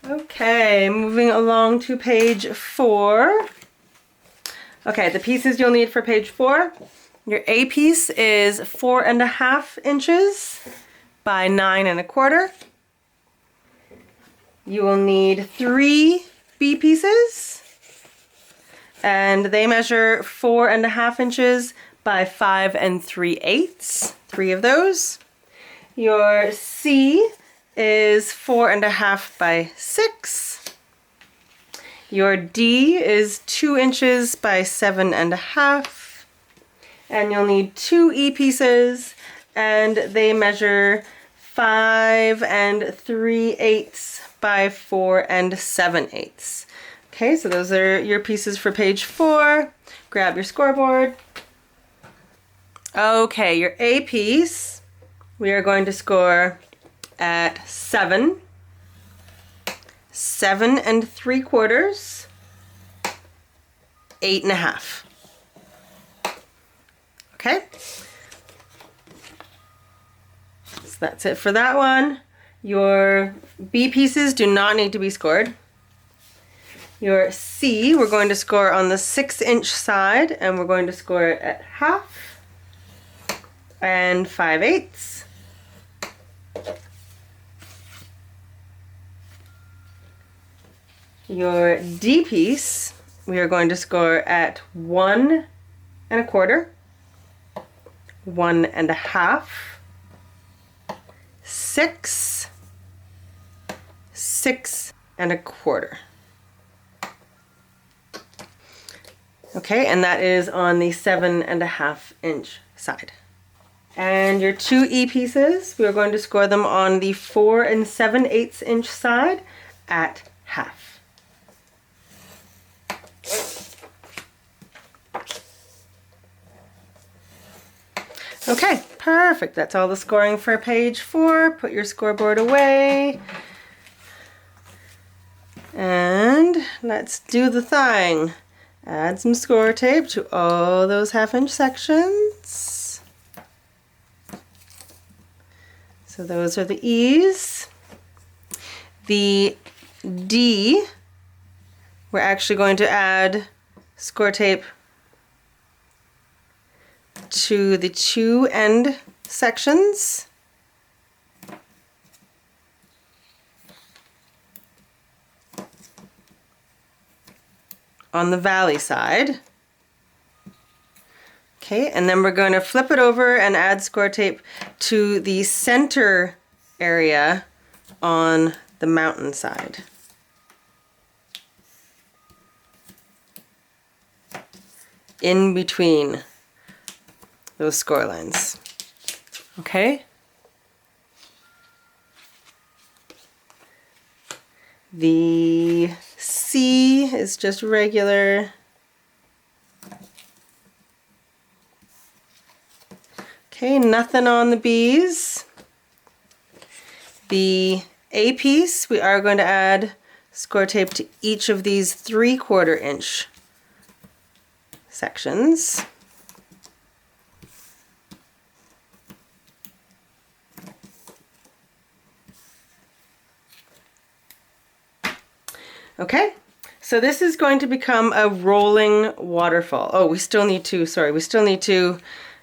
Okay, moving along to page 4. Okay, the pieces you'll need for page 4. Your A piece is 4.5 inches by 9.25. You will need 3 B pieces, and they measure 4.5 inches by 5 3/8. 3 of those. Your C is 4.5 by 6. Your D is 2 inches by 7.5. And you'll need 2 E pieces, and they measure 5 3/8 by 4 7/8. Okay, so those are your pieces for page 4. Grab your scoreboard. Okay, your A piece, we are going to score at 7, 7 3/4, 8.5. Okay, so that's it for that one. Your B pieces do not need to be scored. Your C, we're going to score on the 6-inch side, and we're going to score it at 1/2 and 5/8. Your D piece, we are going to score at 1 1/4, 1 1/2, 6, 6 1/4. Okay, and that is on the 7.5 inch side. And your 2 E pieces, we are going to score them on the 4 7/8 inch side at 1/2. Okay, perfect. That's all the scoring for page 4. Put your scoreboard away. And let's do the thing. Add some score tape to all those 1/2 inch sections. So those are the E's. The D, we're actually going to add score tape to the 2 end sections. On the valley side. Okay, and then we're going to flip it over and add score tape to the center area on the mountain side. In between those score lines. Okay? The C is just regular. Okay, nothing on the B's. The A piece, we are going to add score tape to each of these 3/4 inch sections. Okay, so this is going to become a rolling waterfall. Oh, we still need to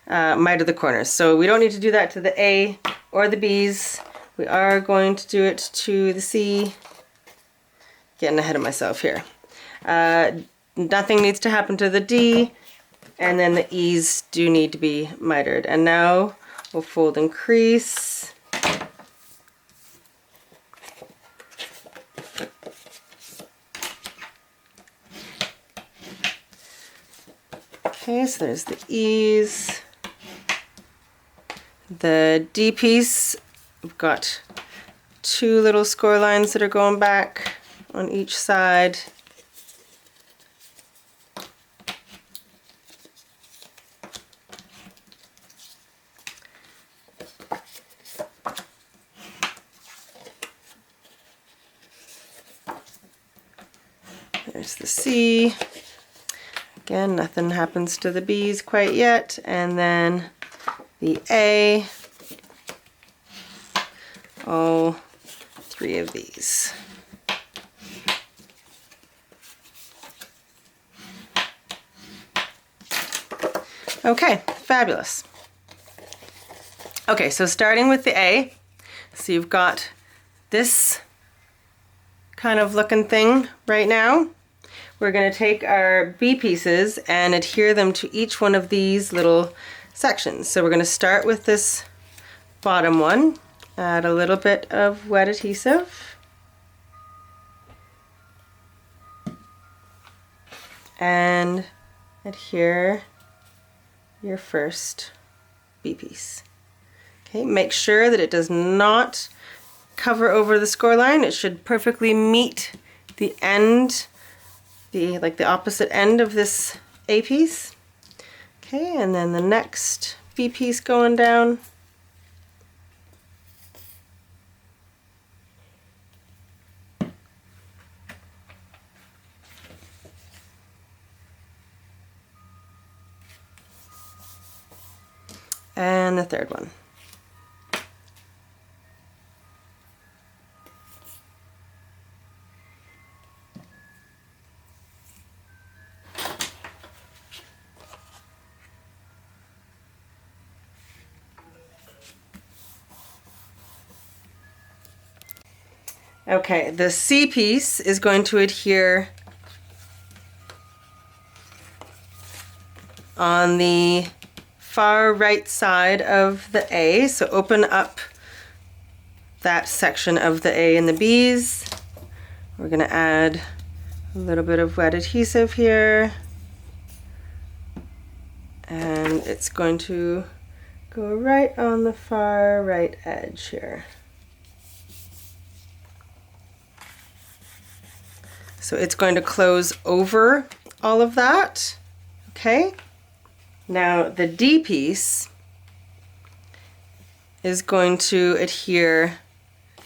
miter the corners. So we don't need to do that to the A or the B's. We are going to do it to the C. Getting ahead of myself here. Nothing needs to happen to the D, and then the E's do need to be mitered. And now we'll fold and crease. Okay, so there's the E's. The D piece, we've got 2 little score lines that are going back on each side. There's the C. Again, nothing happens to the B's quite yet. And then the A, all 3 of these. Okay, fabulous. Okay, so starting with the A, so you've got this kind of looking thing right now. We're going to take our B pieces and adhere them to each one of these little sections. So we're going to start with this bottom one, add a little bit of wet adhesive, and adhere your first B piece. Okay, make sure that it does not cover over the score line. It should perfectly meet the end, like the opposite end of this A piece. Okay, and then the next B piece going down. And the third one. Okay, the C piece is going to adhere on the far right side of the A, so open up that section of the A and the B's. We're going to add a little bit of wet adhesive here, and it's going to go right on the far right edge here. So it's going to close over all of that. Okay. Now the D piece is going to adhere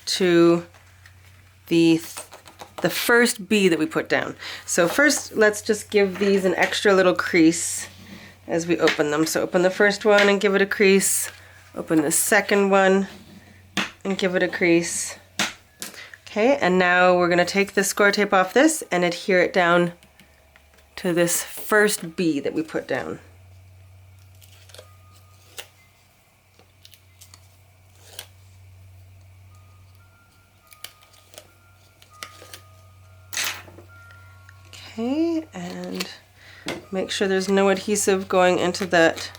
to the first B that we put down. So first, let's just give these an extra little crease as we open them. So open the first one and give it a crease. Open the second one and give it a crease. Okay, and now we're going to take the score tape off this and adhere it down to this first B that we put down. Okay, and make sure there's no adhesive going into that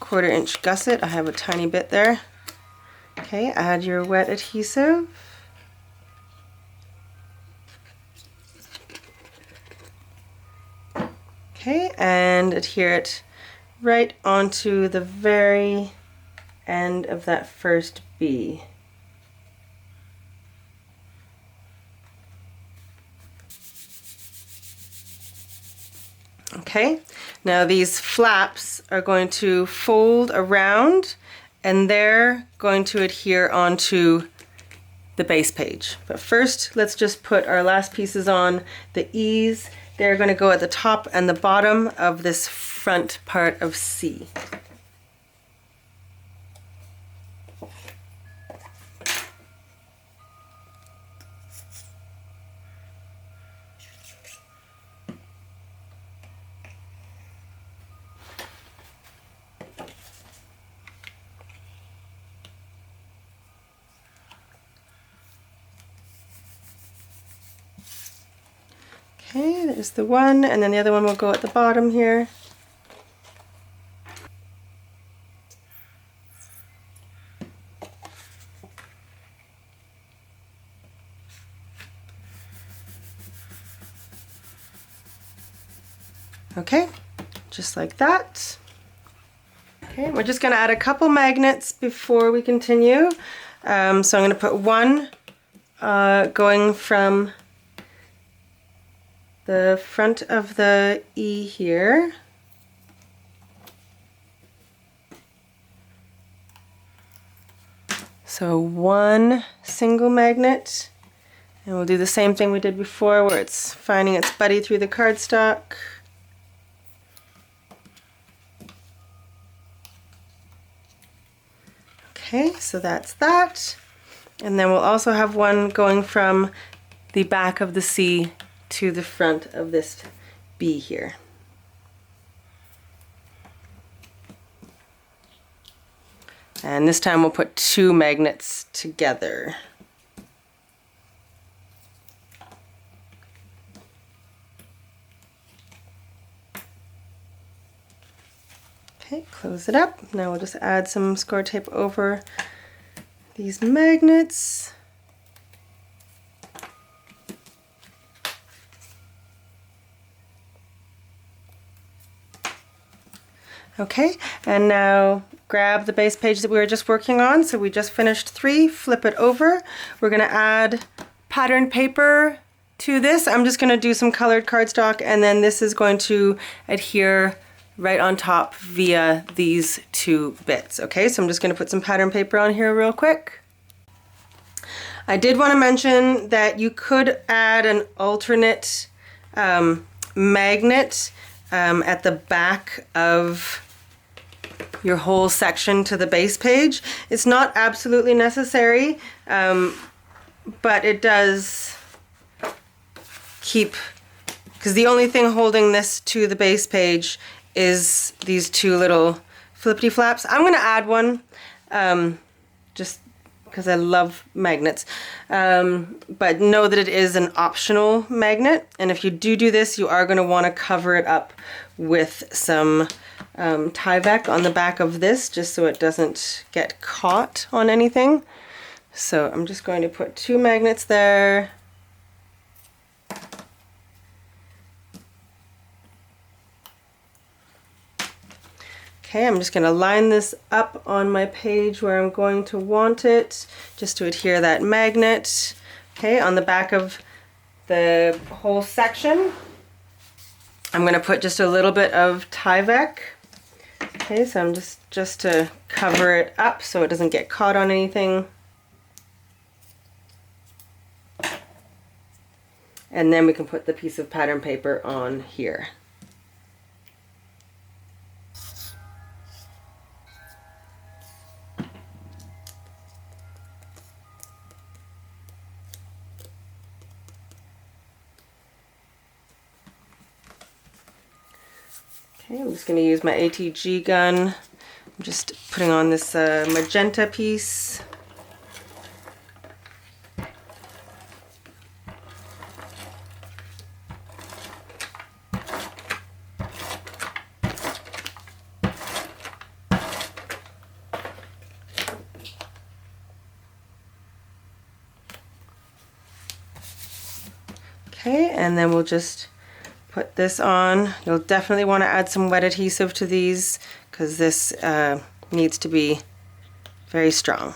1/4 inch gusset. I have a tiny bit there. Okay, add your wet adhesive. Okay, and adhere it right onto the very end of that first B. Okay, now these flaps are going to fold around and they're going to adhere onto the base page. But first, let's just put our last pieces on. The E's, they're going to go at the top and the bottom of this front part of C. Okay, there's the one, and then the other one will go at the bottom here. Okay, just like that. Okay, we're just going to add a couple magnets before we continue. So I'm going to put one going from the front of the E here. So one single magnet, and we'll do the same thing we did before where it's finding its buddy through the cardstock. Okay, so that's that. And then we'll also have one going from the back of the C to the front of this B here. And this time we'll put 2 magnets together. Okay, close it up. Now we'll just add some score tape over these magnets. Okay, and now grab the base page that we were just working on. So we just finished 3, flip it over. We're gonna add pattern paper to this. I'm just gonna do some colored cardstock, and then this is going to adhere right on top via these 2 bits. Okay, so I'm just gonna put some pattern paper on here real quick. I did want to mention that you could add an alternate magnet at the back of your whole section to the base page. It's not absolutely necessary, but it does keep, because the only thing holding this to the base page is these 2 little flippity flaps. I'm gonna add one just because I love magnets, but know that it is an optional magnet, and if you do this, you are going to want to cover it up with some Tyvek on the back of this, just so it doesn't get caught on anything. So I'm just going to put 2 magnets there. Okay, I'm just going to line this up on my page where I'm going to want it, just to adhere that magnet. Okay, on the back of the whole section, I'm going to put just a little bit of Tyvek. Okay, so I'm just to cover it up so it doesn't get caught on anything. And then we can put the piece of pattern paper on here. Okay, I'm just going to use my ATG gun. I'm just putting on this magenta piece. Okay, and then we'll just put this on. You'll definitely want to add some wet adhesive to these because this needs to be very strong.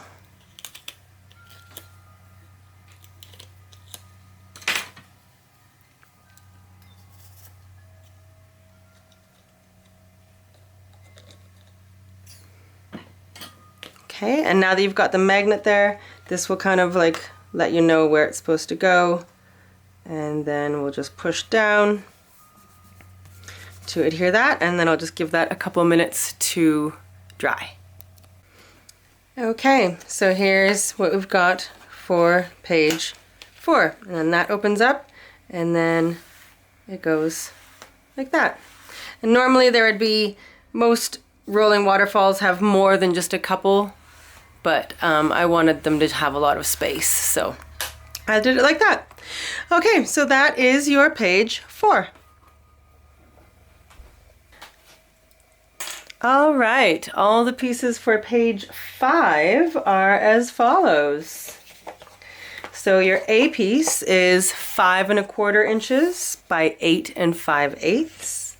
Okay, and now that you've got the magnet there, this will kind of like let you know where it's supposed to go. And then we'll just push down to adhere that, and then I'll just give that a couple minutes to dry. Okay, so here's what we've got for page 4. And then that opens up, and then it goes like that. And normally there would be, most rolling waterfalls have more than just a couple, but I wanted them to have a lot of space, so I did it like that. Okay, so that is your page 4. All right, all the pieces for page 5 are as follows. So your A piece is 5 1/4 inches by 8 5/8.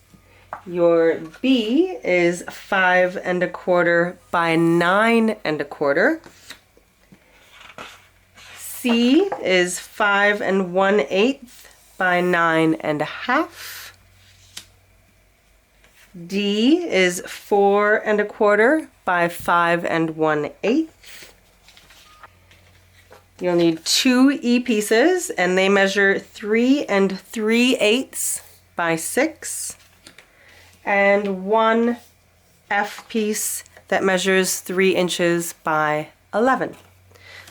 Your B is 5 1/4 by 9 1/4. C is 5 1/8 by 9 1/2. D is 4 1/4 by 5 1/8. You'll need 2 E pieces, and they measure 3 3/8 by 6, and 1 F piece that measures 3 inches by 11.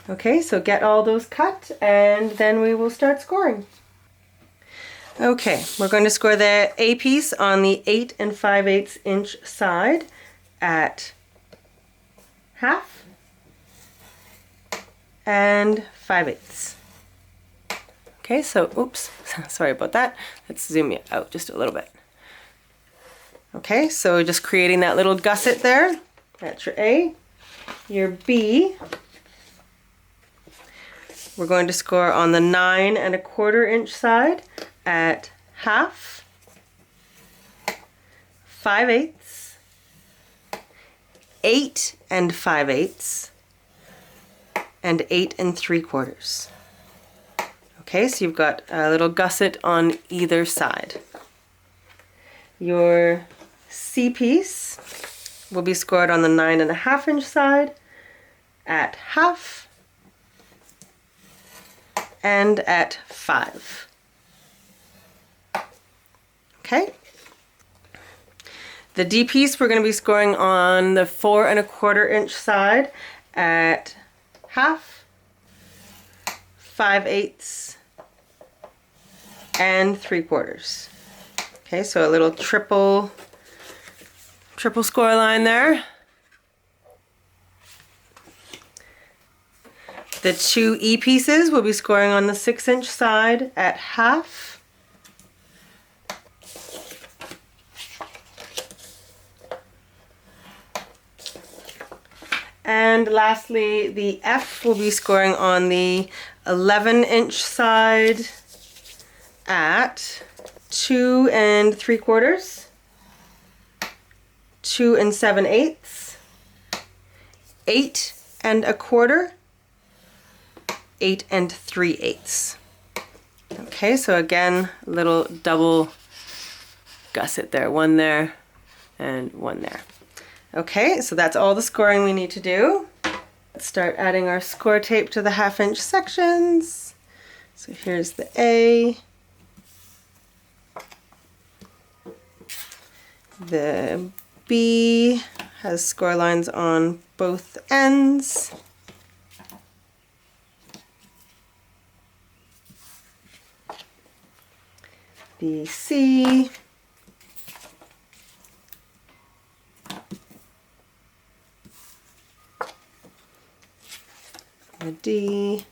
Okay, so get all those cut and then we will start scoring. Okay, we're going to score the A piece on the 8 5/8 inch side at half and 5/8. Okay, so, oops, sorry about that. Let's zoom you out just a little bit. Okay, so just creating that little gusset there. That's your A. Your B, we're going to score on the 9 1/4 inch side at half, 5/8, 8 5/8, and 8 3/4. Okay, so you've got a little gusset on either side. Your C piece will be scored on the 9 1/2 inch side at half and at 5. Okay. The D piece we're going to be scoring on the 4 1/4 inch side at half, 5/8, and 3/4. Okay, so a little triple score line there. The 2 E pieces will be scoring on the 6 inch side at half, and lastly, the F will be scoring on the 11 inch side at 2 3/4, 2 7/8, 8 1/4, 8 3/8. Okay, so again, a little double gusset there, one there and one there. Okay, so that's all the scoring we need to do. Let's start adding our score tape to the 1/2 inch sections. So here's the A, the B has score lines on both ends. The C, the D,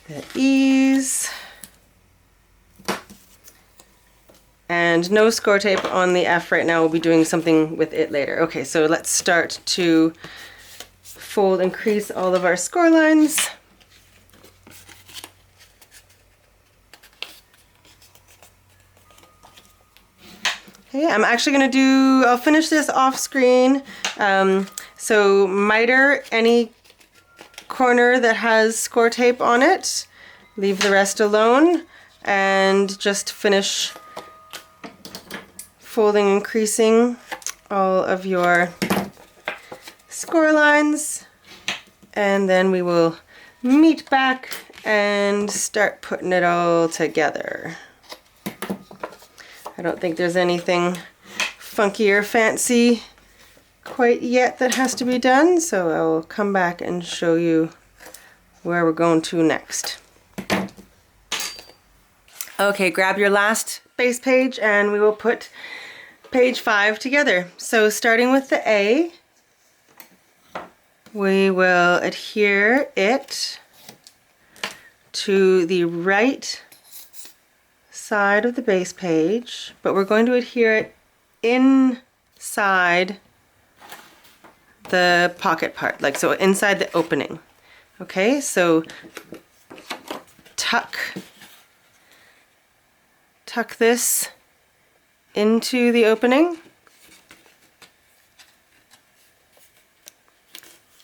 the E's, and no score tape on the F right now. We'll be doing something with it later. Okay, so let's start to fold and crease all of our score lines. Okay, I'm actually going to I'll finish this off screen. So miter any corner that has score tape on it, leave the rest alone, and just finish folding and creasing all of your score lines, and then we will meet back and start putting it all together. I don't think there's anything funky or fancy quite yet that has to be done, so I will come back and show you where we're going to next. Okay, grab your last base page and we will put page 5 together. So starting with the A, we will adhere it to the right side of the base page, but we're going to adhere it inside the pocket part, like so inside the opening. Okay, so tuck this into the opening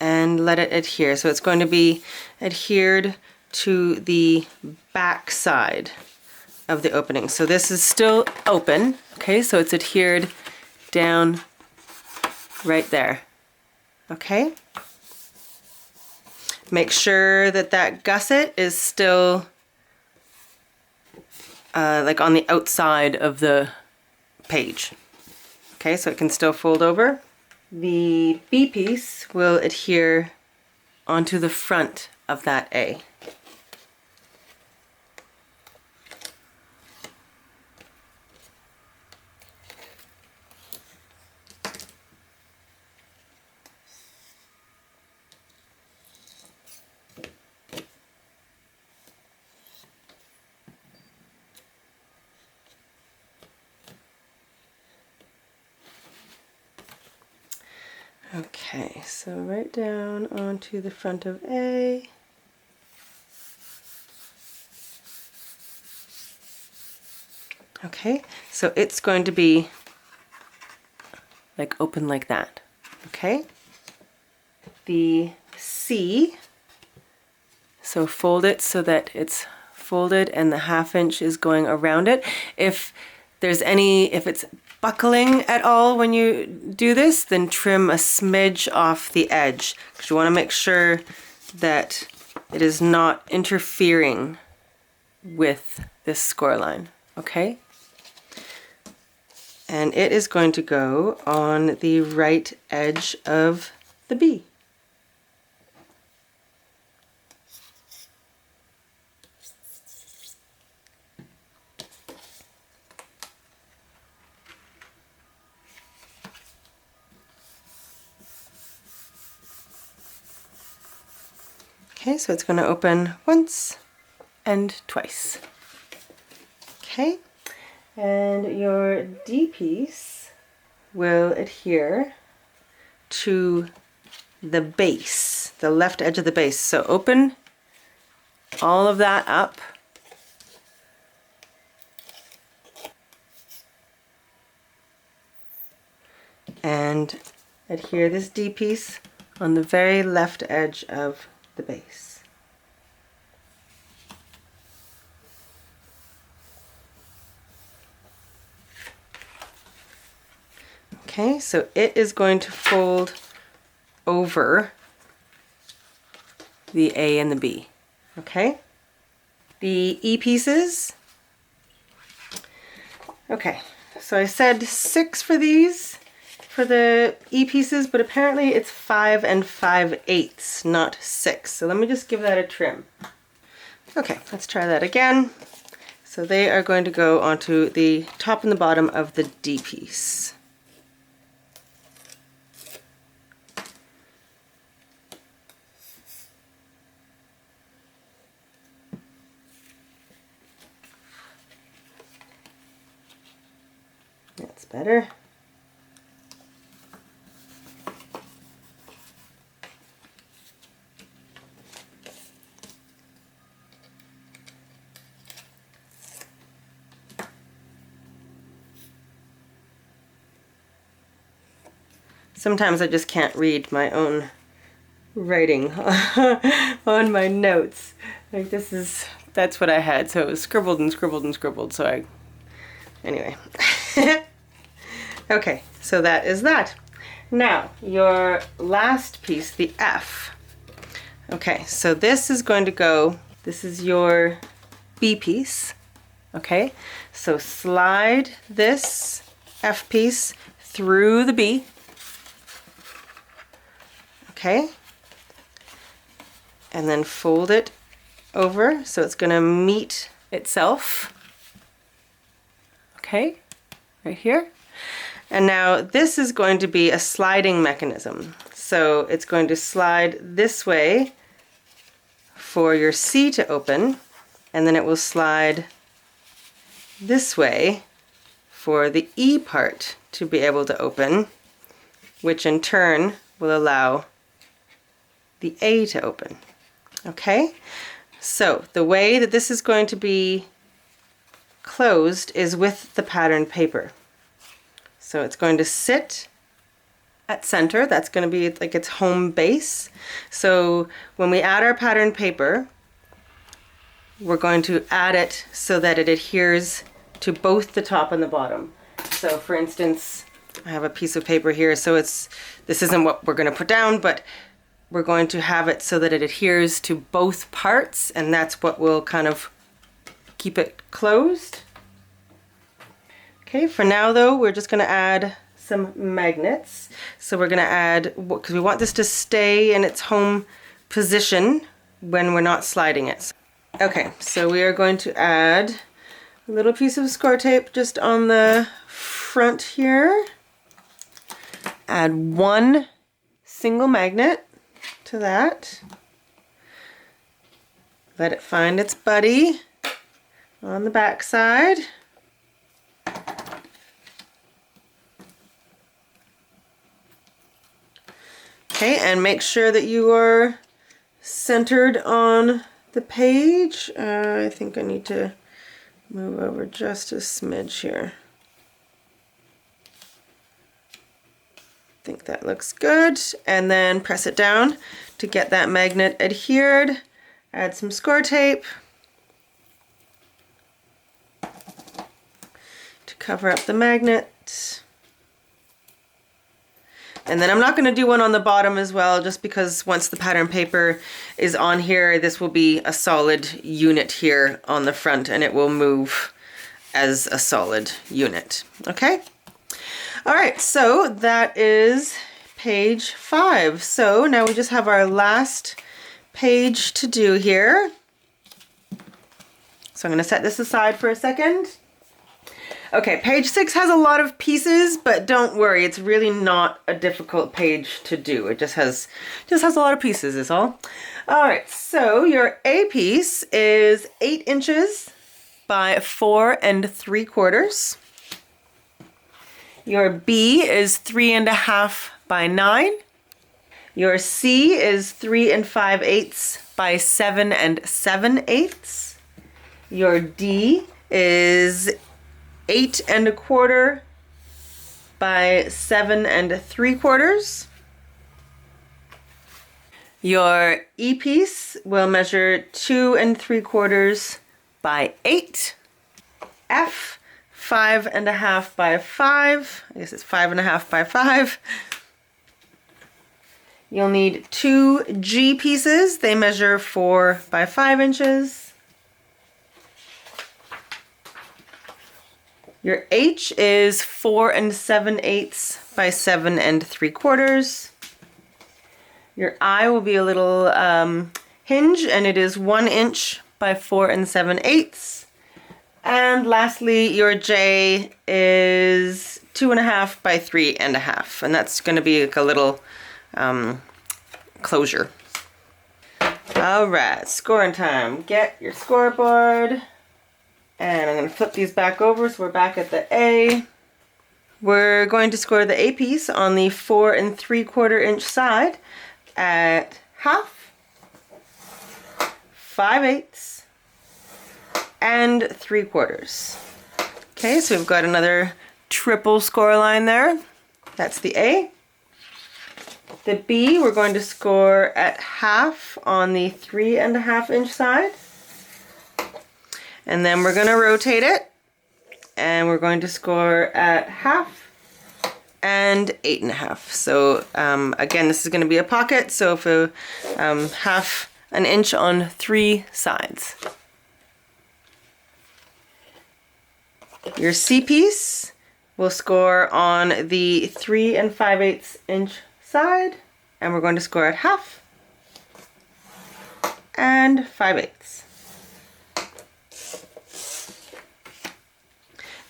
and let it adhere. So it's going to be adhered to the back side of the opening. So this is still open, okay, so it's adhered down right there. Okay, make sure that that gusset is still like on the outside of the page. Okay, so it can still fold over. The B piece will adhere onto the front of that A. Okay, so right down onto the front of A. Okay, so it's going to be like open like that. Okay. The C, so fold it so that it's folded and the 1/2 inch is going around it. If it's buckling at all when you do this, then trim a smidge off the edge, because you want to make sure that it is not interfering with this score line, okay? And it is going to go on the right edge of the B. Okay, so it's going to open once and twice. Okay, and your D piece will adhere to the base, the left edge of the base. So open all of that up. And adhere this D piece on the very left edge of the base. Okay, so it is going to fold over the A and the B. Okay, the E pieces. Okay, so I said 6 for these, for the E pieces, but apparently it's 5 5/8, not 6. So let me just give that a trim. Okay, let's try that again. So they are going to go onto the top and the bottom of the D piece. That's better. Sometimes I just can't read my own writing on my notes. Like that's what I had. So it was scribbled and scribbled and scribbled. So anyway. Okay, so that is that. Now, your last piece, the F. Okay, so this is going to go, this is your B piece. Okay, so slide this F piece through the B. Okay, and then fold it over so it's going to meet itself. Okay, right here. And now this is going to be a sliding mechanism. So it's going to slide this way for your C to open, and then it will slide this way for the E part to be able to open, which in turn will allow the A to open. Okay, so the way that this is going to be closed is with the patterned paper. So it's going to sit at center. That's going to be like its home base. So when we add our patterned paper, we're going to add it so that it adheres to both the top and the bottom. So for instance, I have a piece of paper here, so this isn't what we're going to put down, but we're going to have it so that it adheres to both parts, and that's what will kind of keep it closed. Okay, for now though, we're just gonna add some magnets. So we're gonna add, because we want this to stay in its home position when we're not sliding it. Okay, so we are going to add a little piece of score tape just on the front here. Add one single magnet to that. Let it find its buddy on the back side. Okay, and make sure that you are centered on the page. I think I need to move over just a smidge here. I think that looks good. And then press it down to get that magnet adhered. Add some score tape to cover up the magnet. And then I'm not going to do one on the bottom as well, just because once the pattern paper is on here, this will be a solid unit here on the front and it will move as a solid unit. Okay? All right, so that is page 5. So now we just have our last page to do here. So I'm going to set this aside for a second. Okay, page 6 has a lot of pieces, but don't worry, it's really not a difficult page to do. It just has a lot of pieces is all. All right, so your A piece is 8 inches by 4 3/4. Your B is 3 1/2 by 9. Your C is 3 5/8 by 7 7/8. Your D is 8 1/4 by 7 3/4. Your E piece will measure 2 3/4 by 8. F, 5 1/2 by 5. I guess it's 5 1/2 by 5. You'll need 2 G pieces. They measure 4 by 5 inches. Your H is 4 7/8 by 7 3/4. Your I will be a little hinge, and it is 1 inch by 4 7/8. And lastly, your J is 2 1/2 by 3 1/2, and that's going to be like a little closure. All right, scoring time. Get your scoreboard. And I'm going to flip these back over so we're back at the A. We're going to score the A piece on the 4 3/4 inch side at 1/2, 5/8, and 3/4. Okay, so we've got another triple score line there. That's the A. The B, we're going to score at 1/2 on the 3 1/2 inch side. And then we're going to rotate it, and we're going to score at 1/2 and 8 1/2. So again, this is going to be a pocket, so if 1/2 an inch on 3 sides. Your C piece will score on the 3 5/8 inch side, and we're going to score at 1/2 and 5/8.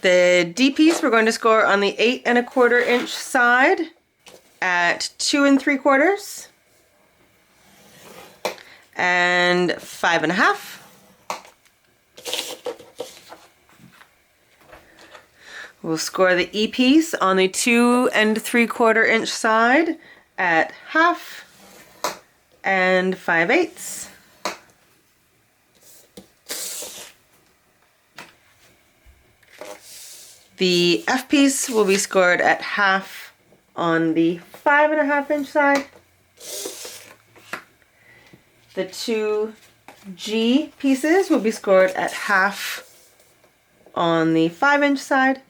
The D piece we're going to score on the 8 1/4 inch side at 2 3/4 and 5 1/2. We'll score the E piece on the 2 3/4 inch side at 1/2 and 5/8. The F piece will be scored at 1/2 on the 5 1/2 inch side. The 2 G pieces will be scored at 1/2 on the 5 inch side.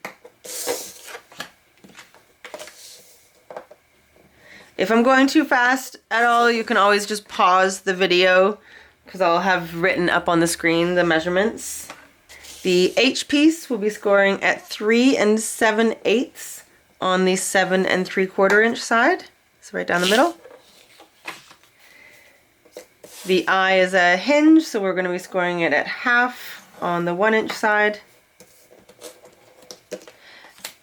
If I'm going too fast at all, you can always just pause the video because I'll have written up on the screen the measurements. The H piece will be scoring at 3 7/8 on the 7 3/4 inch side. So right down the middle. The I is a hinge, so we're going to be scoring it at half on the 1 inch side.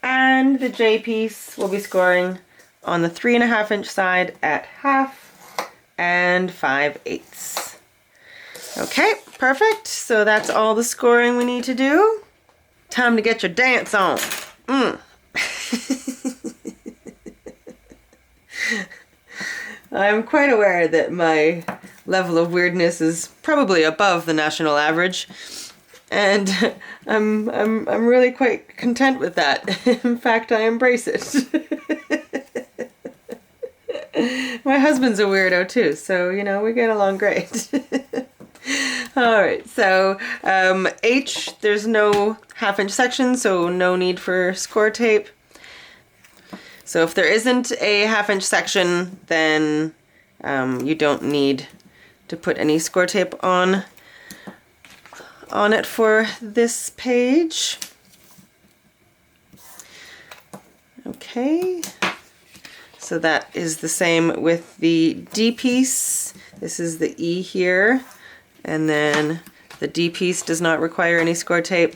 And the J piece will be scoring on the 3 1/2 inch side at half and 5/8. Okay, perfect. So that's all the scoring we need to do. Time to get your dance on. I'm quite aware that my level of weirdness is probably above the national average, and I'm really quite content with that. In fact, I embrace it. My husband's a weirdo too, so you know, we get along great. Alright, so H, there's no 1/2 inch section, so no need for score tape. So if there isn't a 1/2 inch section, then you don't need to put any score tape on it for this page. Okay, so that is the same with the D piece. This is the E here, and then the D piece does not require any score tape.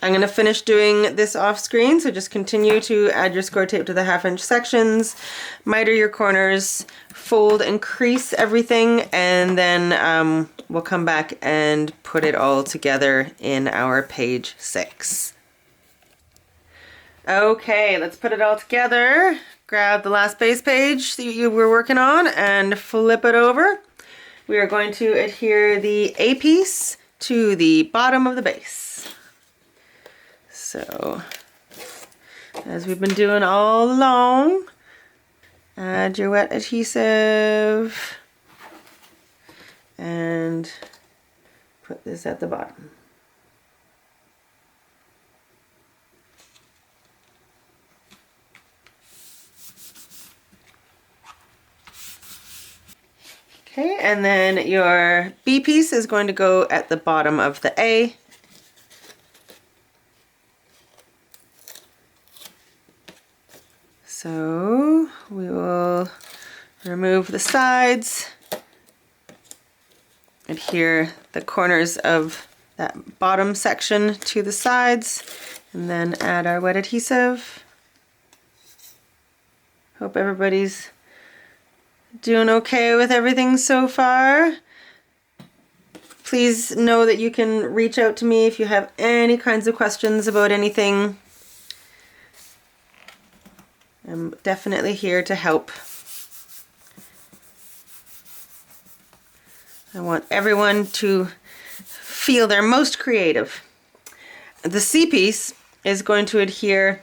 I'm going to finish doing this off screen, so just continue to add your score tape to the 1/2 inch sections, miter your corners, fold and crease everything, and then we'll come back and put it all together in our page 6. Okay, let's put it all together. Grab the last base page that you were working on and flip it over. We are going to adhere the A piece to the bottom of the base. So, as we've been doing all along, add your wet adhesive and put this at the bottom. Okay, and then your B piece is going to go at the bottom of the A. So we will remove the sides, adhere the corners of that bottom section to the sides, and then add our wet adhesive. Hope everybody's doing okay with everything so far. Please know that you can reach out to me if you have any kinds of questions about anything. I'm definitely here to help. I want everyone to feel their most creative. The C piece is going to adhere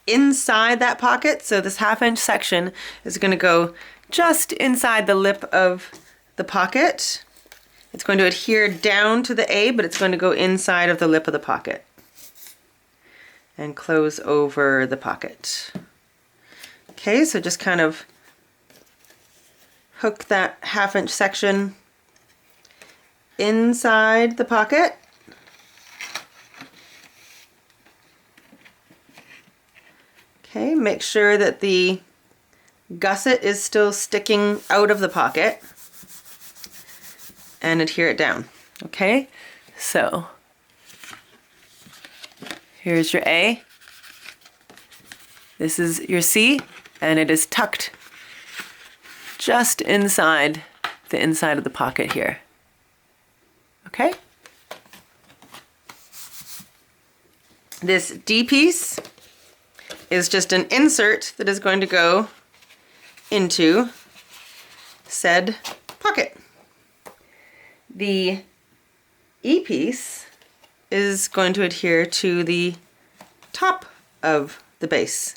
inside that pocket, so this 1/2 inch section is going to go just inside the lip of the pocket. It's going to adhere down to the A, but it's going to go inside of the lip of the pocket and close over the pocket. Okay, so just kind of hook that 1/2 inch section inside the pocket. Okay, make sure that the gusset is still sticking out of the pocket and adhere it down. Okay, so here's your A. This is your C, and it is tucked just inside the inside of the pocket here. Okay? This D piece is just an insert that is going to go into said pocket. The E piece is going to adhere to the top of the base,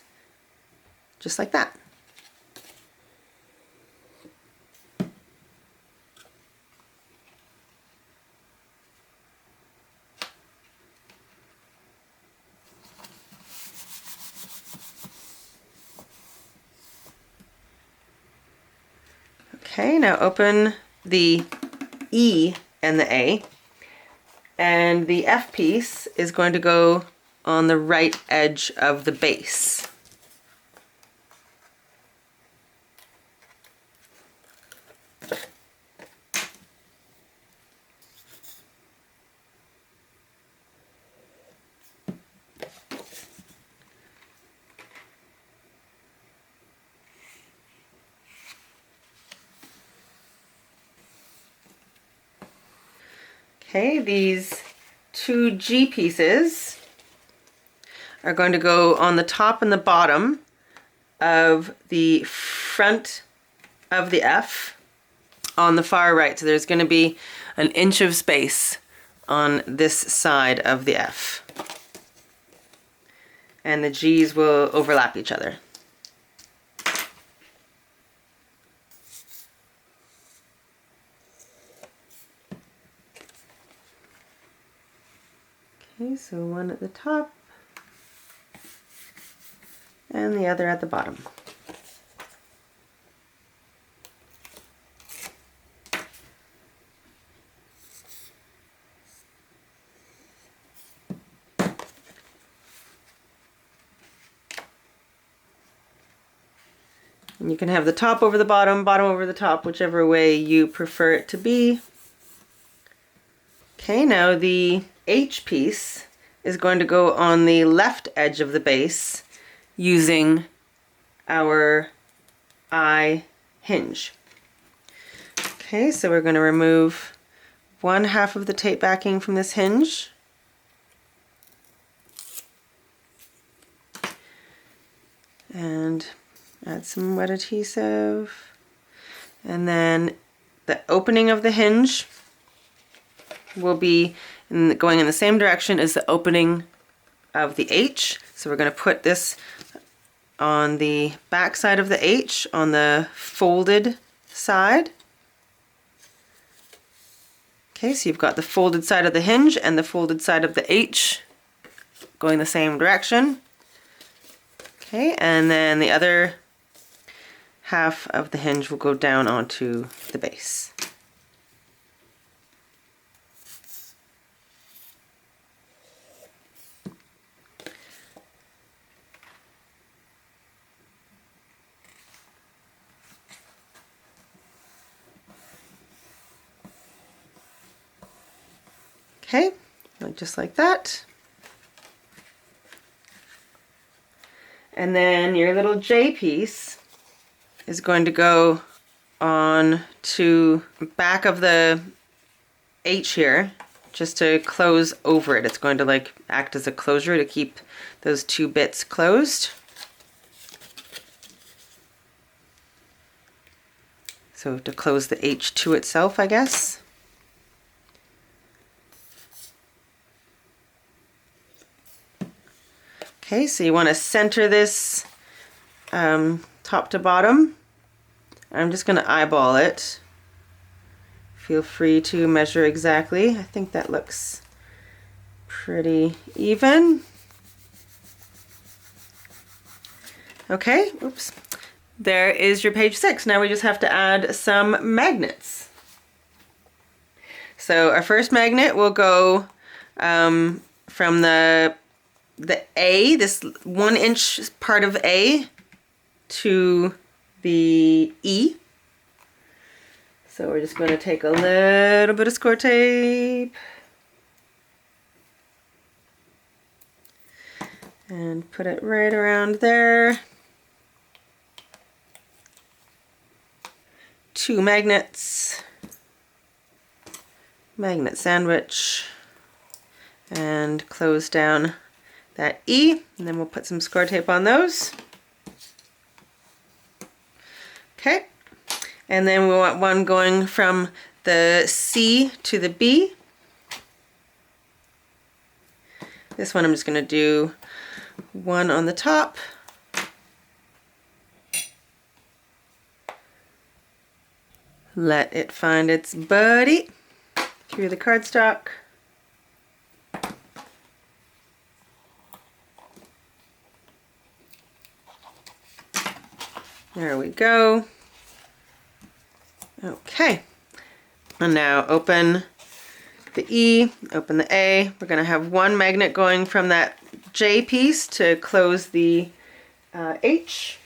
just like that. Okay, now open the E and the A. And the F piece is going to go on the right edge of the base. Okay, these two G pieces are going to go on the top and the bottom of the front of the F on the far right. So there's going to be an inch of space on this side of the F. And the G's will overlap each other. Okay, so one at the top and the other at the bottom. And you can have the top over the bottom, bottom over the top, whichever way you prefer it to be. Okay, now the H piece is going to go on the left edge of the base using our I hinge. Okay, so we're going to remove one half of the tape backing from this hinge. And add some wet adhesive. And then the opening of the hinge will be going in the same direction as the opening of the H. So we're going to put this on the back side of the H on the folded side. Okay, so you've got the folded side of the hinge and the folded side of the H going the same direction. Okay, and then the other half of the hinge will go down onto the base. Okay, just like that. And then your little J piece is going to go on to the back of the H here, just to close over it. It's going to like act as a closure to keep those two bits closed. So to close the H to itself, I guess. Okay, so you want to center this top to bottom. I'm just going to eyeball it. Feel free to measure exactly. I think that looks pretty even. Okay, oops. There is your page 6. Now we just have to add some magnets. So our first magnet will go from the A, this 1 inch part of A, to the E. So we're just going to take a little bit of score tape and put it right around there. 2 magnets, magnet sandwich, and close down that E, and then we'll put some score tape on those. Okay, and then we want one going from the C to the B. This one I'm just going to do one on the top. Let it find its buddy through the cardstock. There we go. Okay. And now open the E, open the A. We're going to have one magnet going from that J piece to close the H.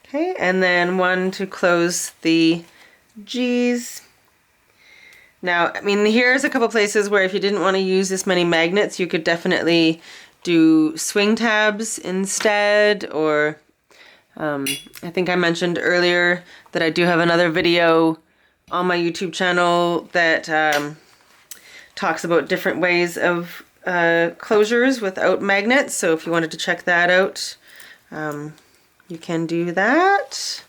Okay, and then one to close the G's. Now, I mean, here's a couple places where if you didn't want to use this many magnets, you could definitely do swing tabs instead, or I think I mentioned earlier that I do have another video on my YouTube channel that talks about different ways of closures without magnets. So if you wanted to check that out, you can do that.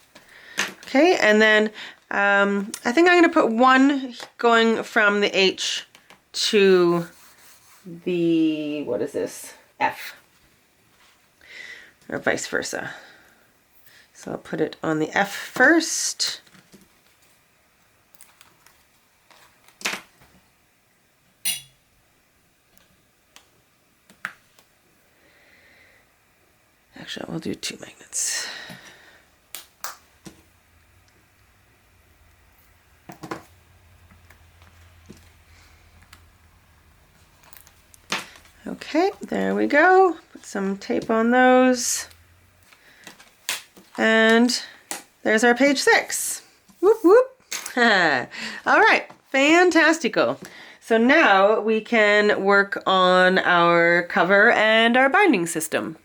Okay, and then I think I'm going to put one going from the H to the, what is this, F, or vice versa. So I'll put it on the F first. Actually, we'll do 2 magnets. Okay, there we go. Put some tape on those. And there's our page 6. Whoop, whoop. All right, fantastical. So now we can work on our cover and our binding system.